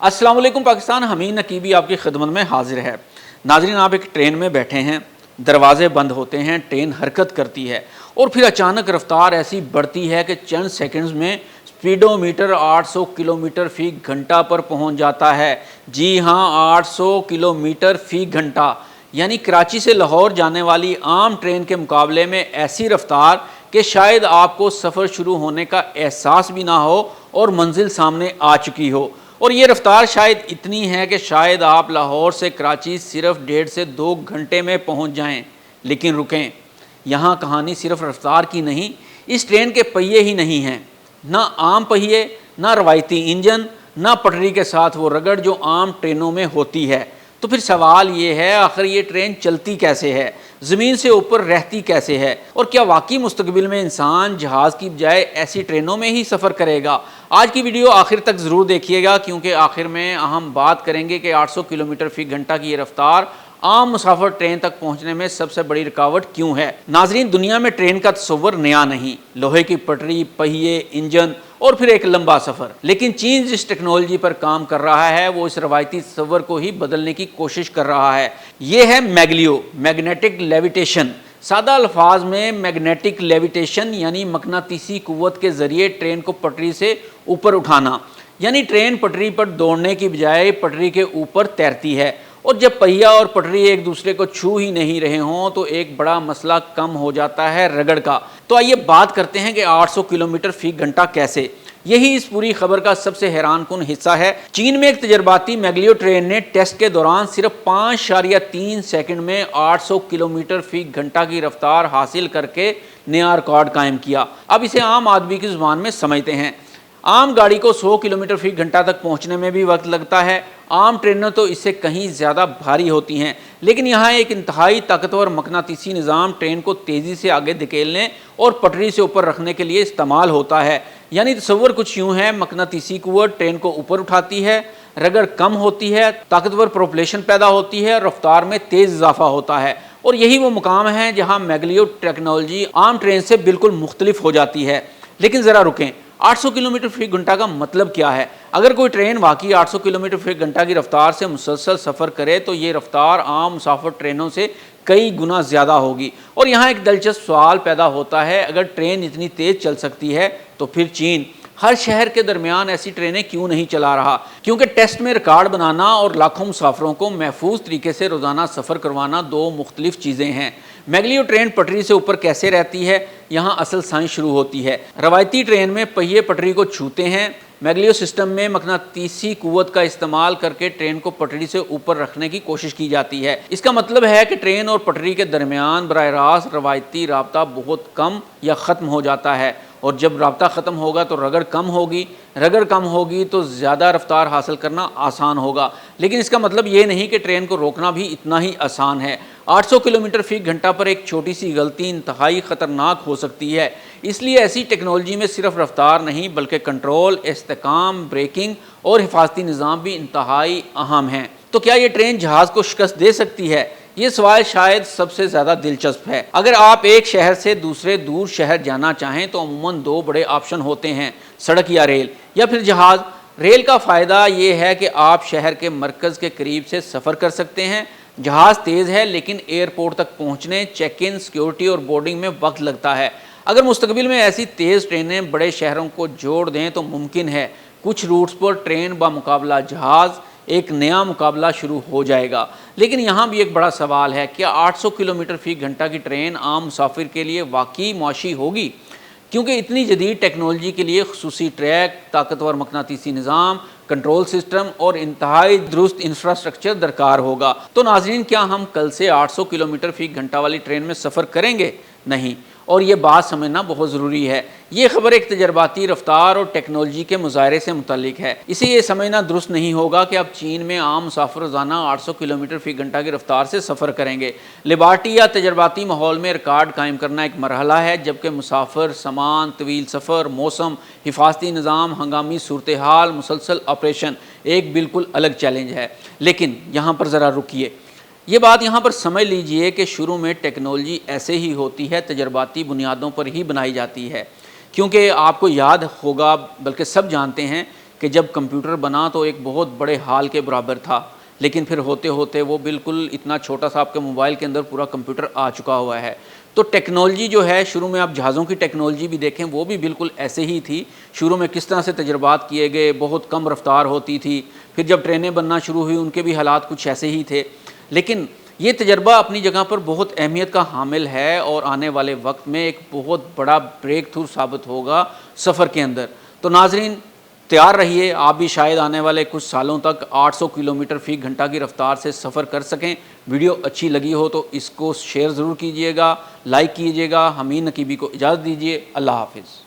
السلام علیکم پاکستان، حمید نقیبی آپ کی خدمت میں حاضر ہے۔ ناظرین، آپ ایک ٹرین میں بیٹھے ہیں، دروازے بند ہوتے ہیں، ٹرین حرکت کرتی ہے اور پھر اچانک رفتار ایسی بڑھتی ہے کہ چند سیکنڈز میں سپیڈو میٹر 800 کلومیٹر فی گھنٹہ پر پہنچ جاتا ہے۔ جی ہاں، 800 کلومیٹر فی گھنٹہ، یعنی کراچی سے لاہور جانے والی عام ٹرین کے مقابلے میں ایسی رفتار کہ شاید آپ کو سفر شروع ہونے کا احساس بھی نہ ہو اور منزل سامنے آ چکی ہو۔ اور یہ رفتار شاید اتنی ہے کہ شاید آپ لاہور سے کراچی صرف 1.5 سے 2 گھنٹے میں پہنچ جائیں۔ لیکن رکیں، یہاں کہانی صرف رفتار کی نہیں، اس ٹرین کے پہیے ہی نہیں ہیں، نہ عام پہیے، نہ روایتی انجن، نہ پٹری کے ساتھ وہ رگڑ جو عام ٹرینوں میں ہوتی ہے۔ تو پھر سوال یہ ہے، آخر یہ ٹرین چلتی کیسے ہے، زمین سے اوپر رہتی کیسے ہے، اور کیا واقعی مستقبل میں انسان جہاز کی بجائے ایسی ٹرینوں میں ہی سفر کرے گا؟ آج کی ویڈیو آخر تک ضرور دیکھیے گا، کیونکہ آخر میں ہم بات کریں گے کہ 800 کلومیٹر فی گھنٹہ کی یہ رفتار عام مسافر ٹرین تک پہنچنے میں سب سے بڑی رکاوٹ کیوں ہے۔ ناظرین، دنیا میں ٹرین کا تصور نیا نہیں، لوہے کی پٹری، پہیے، انجن اور پھر ایک لمبا سفر۔ لیکن چین جس ٹیکنالوجی پر کام کر رہا ہے وہ اس روایتی تصور کو ہی بدلنے کی کوشش کر رہا ہے۔ یہ ہے میگلیو، میگنیٹک لیویٹیشن۔ سادہ الفاظ میں میگنیٹک لیویٹیشن یعنی مقناطیسی قوت کے ذریعے ٹرین کو پٹری سے اوپر اٹھانا، یعنی ٹرین پٹری پر دوڑنے کی بجائے پٹری کے اوپر تیرتی ہے، اور جب پہیہ اور پٹری ایک دوسرے کو چھو ہی نہیں رہے ہوں تو ایک بڑا مسئلہ کم ہو جاتا ہے، رگڑ کا۔ تو آئیے بات کرتے ہیں کہ 800 کلومیٹر فی گھنٹہ کیسے؟ یہی اس پوری خبر کا سب سے حیران کن حصہ ہے۔ چین میں ایک تجرباتی میگلیو ٹرین نے ٹیسٹ کے دوران صرف 5.3 سیکنڈ میں 800 کلومیٹر فی گھنٹہ کی رفتار حاصل کر کے نیا ریکارڈ قائم کیا۔ اب اسے عام آدمی کی زبان میں سمجھتے ہیں۔ عام گاڑی کو 100 کلومیٹر فی گھنٹہ تک پہنچنے میں بھی وقت لگتا ہے، عام ٹرینیں تو اس سے کہیں زیادہ بھاری ہوتی ہیں، لیکن یہاں ایک انتہائی طاقتور مقناطیسی نظام ٹرین کو تیزی سے آگے دھکیلنے اور پٹری سے اوپر رکھنے کے لیے استعمال ہوتا ہے۔ یعنی تصور کچھ یوں ہے، مقناطیسی قوت ٹرین کو اوپر اٹھاتی ہے، رگڑ کم ہوتی ہے، طاقتور پروپلیشن پیدا ہوتی ہے اور رفتار میں تیز اضافہ ہوتا ہے، اور یہی وہ مقام ہے جہاں میگلیو ٹیکنالوجی عام ٹرین سے بالکل مختلف ہو جاتی ہے۔ لیکن ذرا رکیں، 800 کلومیٹر فی گھنٹہ کا مطلب کیا ہے؟ اگر کوئی ٹرین واقعی 800 کلومیٹر فی گھنٹہ کی رفتار سے مسلسل سفر کرے تو یہ رفتار عام مسافر ٹرینوں سے کئی گنا زیادہ ہوگی۔ اور یہاں ایک دلچسپ سوال پیدا ہوتا ہے، اگر ٹرین اتنی تیز چل سکتی ہے تو پھر چین ہر شہر کے درمیان ایسی ٹرینیں کیوں نہیں چلا رہا؟ کیونکہ ٹیسٹ میں ریکارڈ بنانا اور لاکھوں مسافروں کو محفوظ طریقے سے روزانہ سفر کروانا دو مختلف چیزیں ہیں۔ میگلیو ٹرین پٹری سے اوپر کیسے رہتی ہے؟ یہاں اصل سائنس شروع ہوتی ہے۔ روایتی ٹرین میں پہیے پٹری کو چھوتے ہیں، میگلیو سسٹم میں مقناطیسی قوت کا استعمال کر کے ٹرین کو پٹری سے اوپر رکھنے کی کوشش کی جاتی ہے۔ اس کا مطلب ہے کہ ٹرین اور پٹری کے درمیان براہ راست روایتی رابطہ بہت کم یا ختم ہو جاتا ہے، اور جب رابطہ ختم ہوگا تو رگڑ کم ہوگی تو زیادہ رفتار حاصل کرنا آسان ہوگا۔ لیکن اس کا مطلب یہ نہیں کہ ٹرین کو روکنا بھی اتنا ہی آسان ہے۔ 800 کلومیٹر فی گھنٹہ پر ایک چھوٹی سی غلطی انتہائی خطرناک ہو سکتی ہے۔ اس لیے ایسی ٹیکنالوجی میں صرف رفتار نہیں بلکہ کنٹرول، استحکام، بریکنگ اور حفاظتی نظام بھی انتہائی اہم ہیں۔ تو کیا یہ ٹرین جہاز کو شکست دے سکتی ہے؟ یہ سوال شاید سب سے زیادہ دلچسپ ہے۔ اگر آپ ایک شہر سے دوسرے دور شہر جانا چاہیں تو عموماً دو بڑے آپشن ہوتے ہیں، سڑک یا ریل، یا پھر جہاز۔ ریل کا فائدہ یہ ہے کہ آپ شہر کے مرکز کے قریب سے سفر کر سکتے ہیں۔ جہاز تیز ہے لیکن ایئرپورٹ تک پہنچنے، چیک ان، سیکیورٹی اور بورڈنگ میں وقت لگتا ہے۔ اگر مستقبل میں ایسی تیز ٹرینیں بڑے شہروں کو جوڑ دیں تو ممکن ہے کچھ روٹس پر ٹرین بمقابلہ جہاز ایک نیا مقابلہ شروع ہو جائے گا۔ لیکن یہاں بھی ایک بڑا سوال ہے، کیا 800 کلومیٹر فی گھنٹہ کی ٹرین عام مسافر کے لیے واقعی معاشی ہوگی؟ کیونکہ اتنی جدید ٹیکنالوجی کے لیے خصوصی ٹریک، طاقتور مقناطیسی نظام، کنٹرول سسٹم اور انتہائی درست انفراسٹرکچر درکار ہوگا۔ تو ناظرین، کیا ہم کل سے 800 کلومیٹر فی گھنٹہ والی ٹرین میں سفر کریں گے؟ نہیں، اور یہ بات سمجھنا بہت ضروری ہے۔ یہ خبر ایک تجرباتی رفتار اور ٹیکنالوجی کے مظاہرے سے متعلق ہے، اسے یہ سمجھنا درست نہیں ہوگا کہ اب چین میں عام مسافر روزانہ 800 کلومیٹر فی گھنٹہ کی رفتار سے سفر کریں گے۔ لیبارٹی یا تجرباتی ماحول میں ریکارڈ قائم کرنا ایک مرحلہ ہے، جبکہ مسافر، سامان، طویل سفر، موسم، حفاظتی نظام، ہنگامی صورتحال، مسلسل آپریشن ایک بالکل الگ چیلنج ہے۔ لیکن یہاں پر ذرا رکیے، یہ بات یہاں پر سمجھ لیجئے کہ شروع میں ٹیکنالوجی ایسے ہی ہوتی ہے، تجرباتی بنیادوں پر ہی بنائی جاتی ہے، کیونکہ آپ کو یاد ہوگا، بلکہ سب جانتے ہیں کہ کہ جب کمپیوٹر بنا تو ایک بہت بڑے ہال کے برابر تھا، لیکن پھر ہوتے ہوتے وہ بالکل اتنا چھوٹا سا آپ کے موبائل کے اندر پورا کمپیوٹر آ چکا ہوا ہے۔ تو ٹیکنالوجی جو ہے، شروع میں آپ جہازوں کی ٹیکنالوجی بھی دیکھیں، وہ بھی بالکل ایسے ہی تھی۔ شروع میں کس طرح سے تجربات کیے گئے، بہت کم رفتار ہوتی تھی، پھر جب ٹرینیں بننا شروع ہوئی ان کے بھی حالات کچھ ایسے ہی تھے۔ لیکن یہ تجربہ اپنی جگہ پر بہت اہمیت کا حامل ہے اور آنے والے وقت میں ایک بہت بڑا بریک تھرو ثابت ہوگا سفر کے اندر۔ تو ناظرین تیار رہیے، آپ بھی شاید آنے والے کچھ سالوں تک 800 کلومیٹر فی گھنٹہ کی رفتار سے سفر کر سکیں۔ ویڈیو اچھی لگی ہو تو اس کو شیئر ضرور کیجئے گا، لائک کیجئے گا۔ حمید نقیبی کو اجازت دیجیے، اللہ حافظ۔